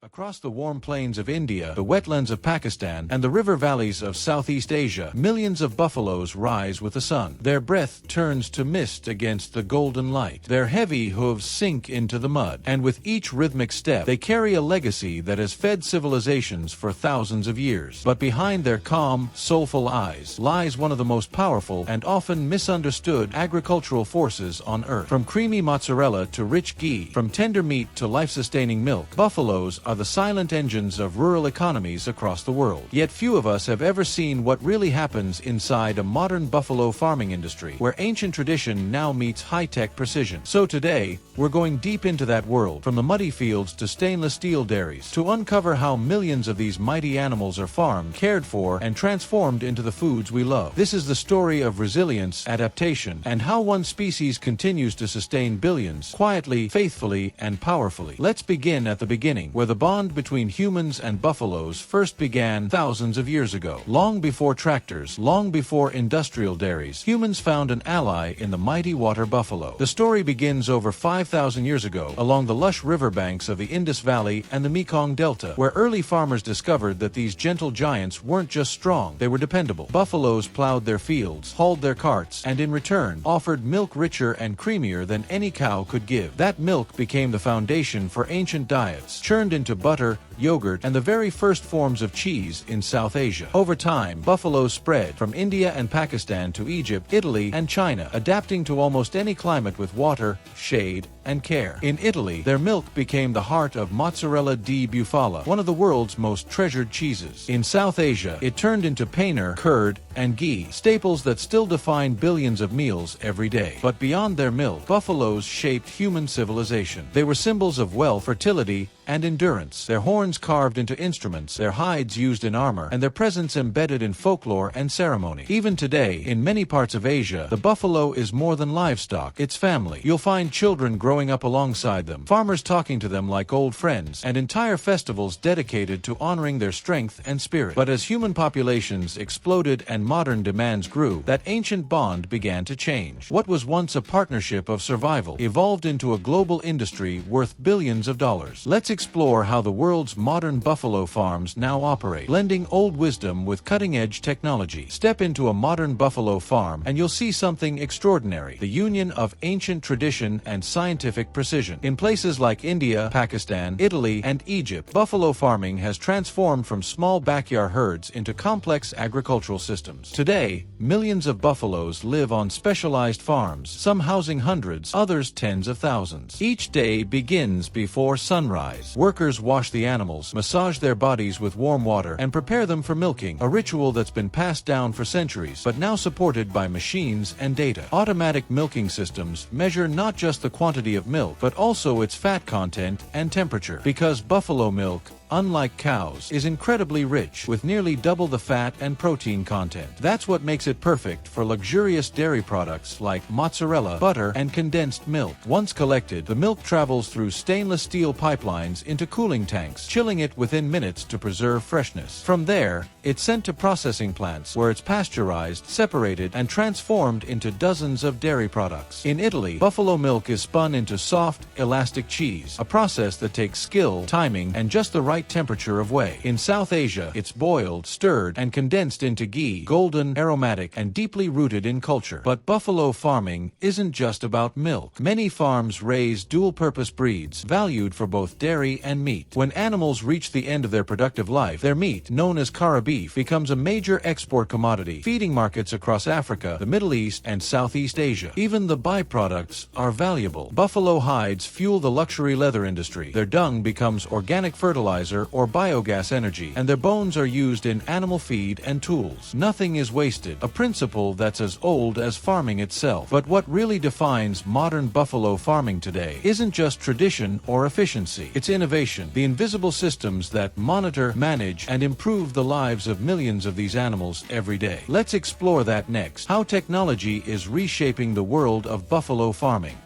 Across the warm plains of India, the wetlands of Pakistan, and the river valleys of Southeast Asia, millions of buffaloes rise with the sun. Their breath turns to mist against the golden light. Their heavy hooves sink into the mud, and with each rhythmic step, they carry a legacy that has fed civilizations for thousands of years. But behind their calm, soulful eyes lies one of the most powerful and often misunderstood agricultural forces on earth. From creamy mozzarella to rich ghee, from tender meat to life-sustaining milk, buffaloes are the silent engines of rural economies across the world. Yet few of us have ever seen what really happens inside a modern buffalo farming industry, where ancient tradition now meets high-tech precision. So today, we're going deep into that world, from the muddy fields to stainless steel dairies, to uncover how millions of these mighty animals are farmed, cared for, and transformed into the foods we love. This is the story of resilience, adaptation, and how one species continues to sustain billions, quietly, faithfully, and powerfully. Let's begin at the beginning, where the bond between humans and buffaloes first began thousands of years ago. Long before tractors, long before industrial dairies, humans found an ally in the mighty water buffalo. The story begins over 5,000 years ago, along the lush riverbanks of the Indus Valley and the Mekong Delta, where early farmers discovered that these gentle giants weren't just strong, they were dependable. Buffaloes plowed their fields, hauled their carts, and in return, offered milk richer and creamier than any cow could give. That milk became the foundation for ancient diets, churned into butter, yogurt, and the very first forms of cheese in South Asia. Over time, buffaloes spread from India and Pakistan to Egypt, Italy, and China, adapting to almost any climate with water, shade, and care. In Italy, their milk became the heart of Mozzarella di Bufala, one of the world's most treasured cheeses. In South Asia, it turned into paneer, curd, and ghee, staples that still define billions of meals every day. But beyond their milk, buffaloes shaped human civilization. They were symbols of wealth, fertility, and endurance, their horns carved into instruments, their hides used in armor, and their presence embedded in folklore and ceremony. Even today, in many parts of Asia, the buffalo is more than livestock, it's family. You'll find children growing up alongside them, farmers talking to them like old friends, and entire festivals dedicated to honoring their strength and spirit. But as human populations exploded and modern demands grew, that ancient bond began to change. What was once a partnership of survival evolved into a global industry worth billions of dollars. Let's explore how the world's modern buffalo farms now operate, blending old wisdom with cutting-edge technology. Step into a modern buffalo farm and you'll see something extraordinary: the union of ancient tradition and scientific precision. In places like India, Pakistan, Italy, and Egypt, buffalo farming has transformed from small backyard herds into complex agricultural systems. Today, millions of buffaloes live on specialized farms, some housing hundreds, others tens of thousands. Each day begins before sunrise. Workers wash the animals, massage their bodies with warm water, and prepare them for milking, a ritual that's been passed down for centuries, but now supported by machines and data. Automatic milking systems measure not just the quantity of milk, but also its fat content and temperature. Because buffalo milk, unlike cows, is incredibly rich, with nearly double the fat and protein content. That's what makes it perfect for luxurious dairy products like mozzarella, butter, and condensed milk. Once collected, the milk travels through stainless steel pipelines into cooling tanks, chilling it within minutes to preserve freshness. From there, it's sent to processing plants, where it's pasteurized, separated, and transformed into dozens of dairy products. In Italy, buffalo milk is spun into soft, elastic cheese, a process that takes skill, timing, and just the right temperature of whey. In South Asia, it's boiled, stirred, and condensed into ghee, golden, aromatic, and deeply rooted in culture. But buffalo farming isn't just about milk. Many farms raise dual-purpose breeds, valued for both dairy and meat. When animals reach the end of their productive life, their meat, known as cara beef, becomes a major export commodity, feeding markets across Africa, the Middle East, and Southeast Asia. Even the byproducts are valuable. Buffalo hides fuel the luxury leather industry. Their dung becomes organic fertilizer or biogas energy, and their bones are used in animal feed and tools. Nothing is wasted, a principle that's as old as farming itself. But what really defines modern buffalo farming today isn't just tradition or efficiency, it's innovation, the invisible systems that monitor, manage, and improve the lives of millions of these animals every day. Let's explore that next, how technology is reshaping the world of buffalo farming.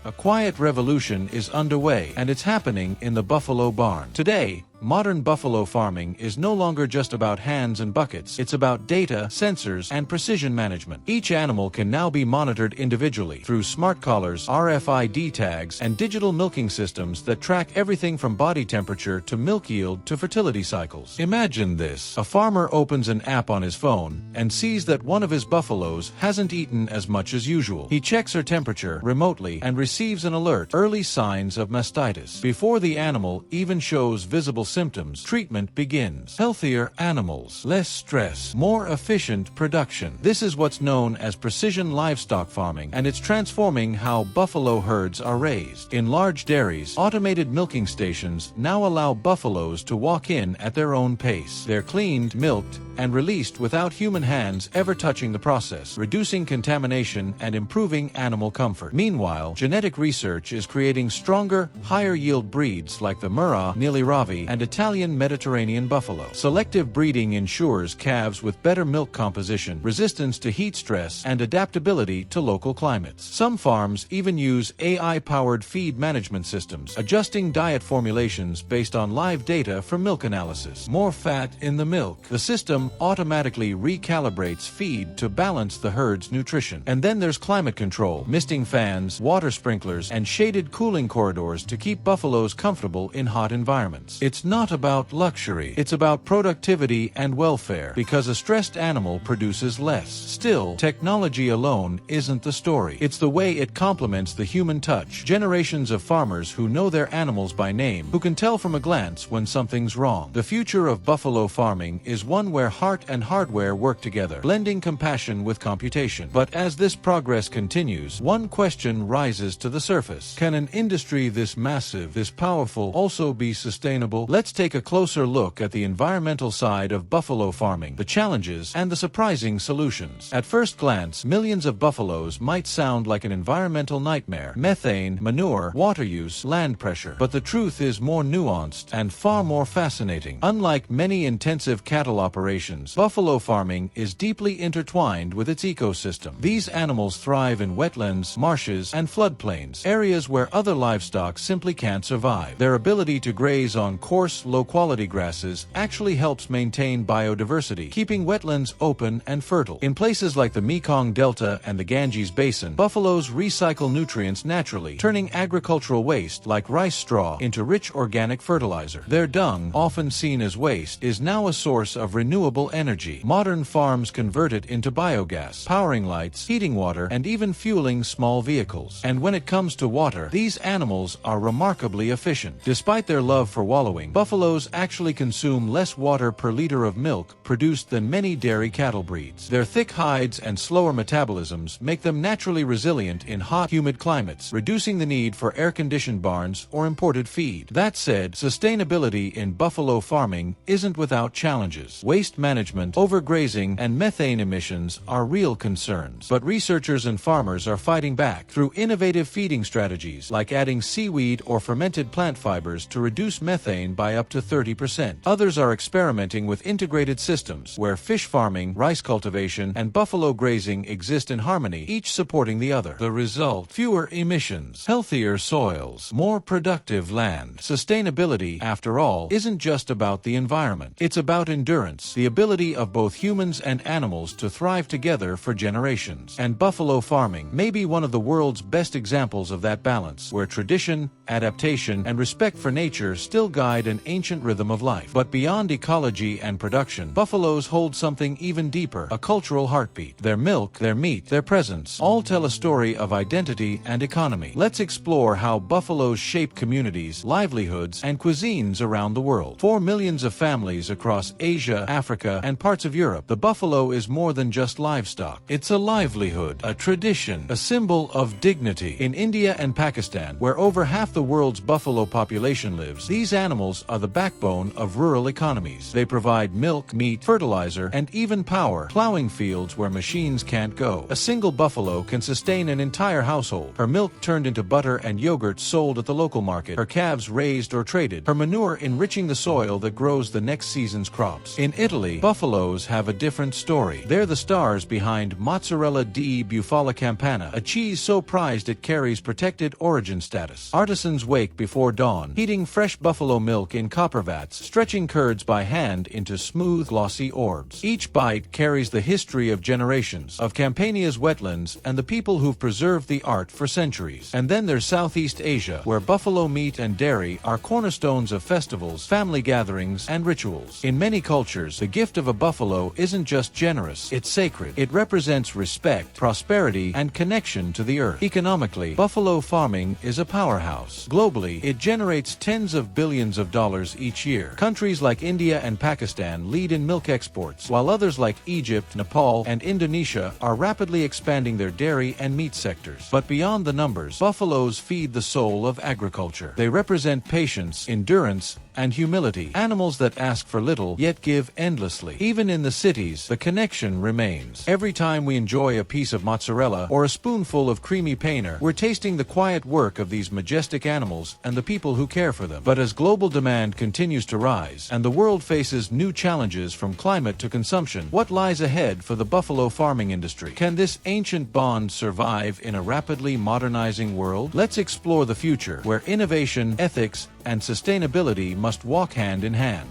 A quiet revolution is underway, and it's happening in the buffalo barn. Today, modern buffalo farming is no longer just about hands and buckets. It's about data, sensors, and precision management. Each animal can now be monitored individually through smart collars, RFID tags, and digital milking systems that track everything from body temperature to milk yield to fertility cycles. Imagine this. A farmer opens an app on his phone and sees that one of his buffaloes hasn't eaten as much as usual. He checks her temperature remotely and receives an alert: early signs of mastitis. Before the animal even shows visible symptoms, treatment begins. Healthier animals, less stress, more efficient production. This is what's known as precision livestock farming, and it's transforming how buffalo herds are raised. In large dairies, automated milking stations now allow buffaloes to walk in at their own pace. They're cleaned, milked, and released without human hands ever touching the process, reducing contamination and improving animal comfort. Meanwhile, genetic research is creating stronger, higher-yield breeds like the Murrah, Niliravi, and Italian Mediterranean buffalo. Selective breeding ensures calves with better milk composition, resistance to heat stress, and adaptability to local climates. Some farms even use AI-powered feed management systems, adjusting diet formulations based on live data from milk analysis. More fat in the milk. The system automatically recalibrates feed to balance the herd's nutrition. And then there's climate control, misting fans, water sprinklers, and shaded cooling corridors to keep buffaloes comfortable in hot environments. It's not about luxury, it's about productivity and welfare, because a stressed animal produces less. Still, technology alone isn't the story. It's the way it complements the human touch. Generations of farmers who know their animals by name, who can tell from a glance when something's wrong. The future of buffalo farming is one where heart and hardware work together, blending compassion with computation. But as this progress continues, one question rises to the surface. Can an industry this massive, this powerful, also be sustainable? Let's take a closer look at the environmental side of buffalo farming, the challenges, and the surprising solutions. At first glance, millions of buffaloes might sound like an environmental nightmare: methane, manure, water use, land pressure. But the truth is more nuanced and far more fascinating. Unlike many intensive cattle operations, buffalo farming is deeply intertwined with its ecosystem. These animals thrive in wetlands, marshes, and floodplains, areas where other livestock simply can't survive. Their ability to graze on coarse, low-quality grasses actually helps maintain biodiversity, keeping wetlands open and fertile. In places like the Mekong Delta and the Ganges Basin, buffaloes recycle nutrients naturally, turning agricultural waste like rice straw into rich organic fertilizer. Their dung, often seen as waste, is now a source of renewable energy. Modern farms convert it into biogas, powering lights, heating water, and even fueling small vehicles. And when it comes to water, these animals are remarkably efficient. Despite their love for wallowing, buffaloes actually consume less water per liter of milk produced than many dairy cattle breeds. Their thick hides and slower metabolisms make them naturally resilient in hot, humid climates, reducing the need for air-conditioned barns or imported feed. That said, sustainability in buffalo farming isn't without challenges. Waste management, overgrazing, and methane emissions are real concerns. But researchers and farmers are fighting back through innovative feeding strategies like adding seaweed or fermented plant fibers to reduce methane by up to 30%. Others are experimenting with integrated systems where fish farming, rice cultivation, and buffalo grazing exist in harmony, each supporting the other. The result: fewer emissions, healthier soils, more productive land. Sustainability, after all, isn't just about the environment. It's about endurance, the ability of both humans and animals to thrive together for generations. And buffalo farming may be one of the world's best examples of that balance, where tradition, adaptation, and respect for nature still guide an ancient rhythm of life. But beyond ecology and production, buffaloes hold something even deeper: a cultural heartbeat. Their milk, their meat, their presence all tell a story of identity and economy. Let's explore how buffaloes shape communities, livelihoods, and cuisines around the world. For millions of families across Asia, Africa, and parts of Europe, the buffalo is more than just livestock. It's a livelihood, a tradition, a symbol of dignity. In India and Pakistan, where over half the world's buffalo population lives, these animals are the backbone of rural economies. They provide milk, meat, fertilizer, and even power, plowing fields where machines can't go. A single buffalo can sustain an entire household. Her milk turned into butter and yogurt sold at the local market, her calves raised or traded, her manure enriching the soil that grows the next season's crops. In Italy, buffaloes have a different story. They're the stars behind Mozzarella di Bufala Campana, a cheese so prized it carries protected origin status. Artisans wake before dawn, heating fresh buffalo milk milk in copper vats, stretching curds by hand into smooth, glossy orbs. Each bite carries the history of generations, of Campania's wetlands, and the people who've preserved the art for centuries. And then there's Southeast Asia, where buffalo meat and dairy are cornerstones of festivals, family gatherings, and rituals. In many cultures, the gift of a buffalo isn't just generous, it's sacred. It represents respect, prosperity, and connection to the earth. Economically, buffalo farming is a powerhouse. Globally, it generates tens of billions of dollars each year. Countries like India and Pakistan lead in milk exports, while others like Egypt, Nepal, and Indonesia are rapidly expanding their dairy and meat sectors. But beyond the numbers, buffaloes feed the soul of agriculture. They represent patience, endurance, and humility. Animals that ask for little, yet give endlessly. Even in the cities, the connection remains. Every time we enjoy a piece of mozzarella or a spoonful of creamy paneer, we're tasting the quiet work of these majestic animals and the people who care for them. But as global demand continues to rise, and the world faces new challenges from climate to consumption, what lies ahead for the buffalo farming industry? Can this ancient bond survive in a rapidly modernizing world? Let's explore the future, where innovation, ethics, and sustainability must walk hand in hand.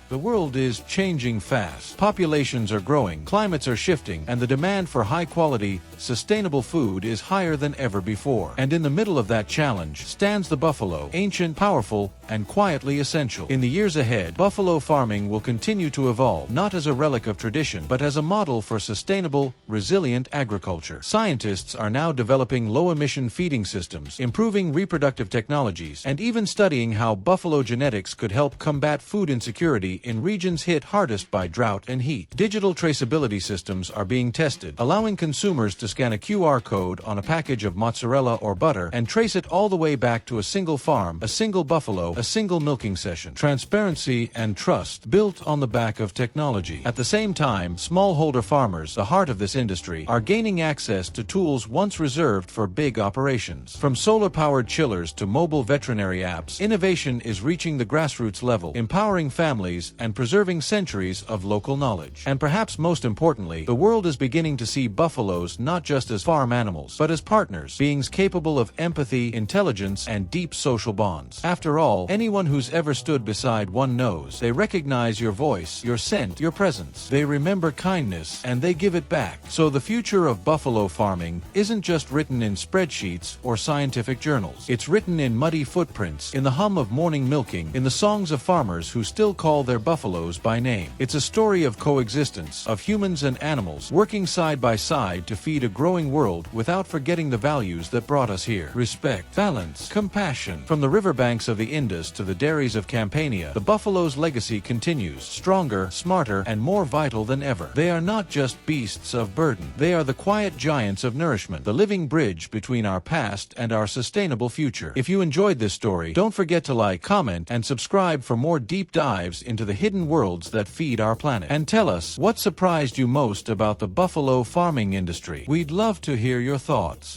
The world is changing fast. Populations are growing, climates are shifting, and the demand for high-quality, sustainable food is higher than ever before. And in the middle of that challenge stands the buffalo, ancient, powerful, and quietly essential. In the years ahead, buffalo farming will continue to evolve, not as a relic of tradition, but as a model for sustainable, resilient agriculture. Scientists are now developing low-emission feeding systems, improving reproductive technologies, and even studying how buffalo genetics could help combat food insecurity in regions hit hardest by drought and heat. Digital traceability systems are being tested, allowing consumers to scan a QR code on a package of mozzarella or butter and trace it all the way back to a single farm, a single buffalo, a single milking session. Transparency and trust built on the back of technology. At the same time, smallholder farmers, the heart of this industry, are gaining access to tools once reserved for big operations. From solar-powered chillers to mobile veterinary apps, innovation is reaching the grassroots level, empowering families and preserving centuries of local knowledge. And perhaps most importantly, the world is beginning to see buffaloes not just as farm animals, but as partners, beings capable of empathy, intelligence, and deep social bonds. After all, anyone who's ever stood beside one knows they recognize your voice, your scent, your presence. They remember kindness, and they give it back. So the future of buffalo farming isn't just written in spreadsheets or scientific journals. It's written in muddy footprints, in the hum of morning milking, in the songs of farmers who still call their buffaloes by name. It's a story of coexistence, of humans and animals working side by side to feed a growing world without forgetting the values that brought us here. Respect, balance, compassion. From the riverbanks of the Indus to the dairies of Campania, the buffalo's legacy continues, stronger, smarter, and more vital than ever. They are not just beasts of burden. They are the quiet giants of nourishment, the living bridge between our past and our sustainable future. If you enjoyed this story, don't forget to like, comment, and subscribe for more deep dives into the hidden worlds that feed our planet. And tell us, what surprised you most about the buffalo farming industry? We'd love to hear your thoughts.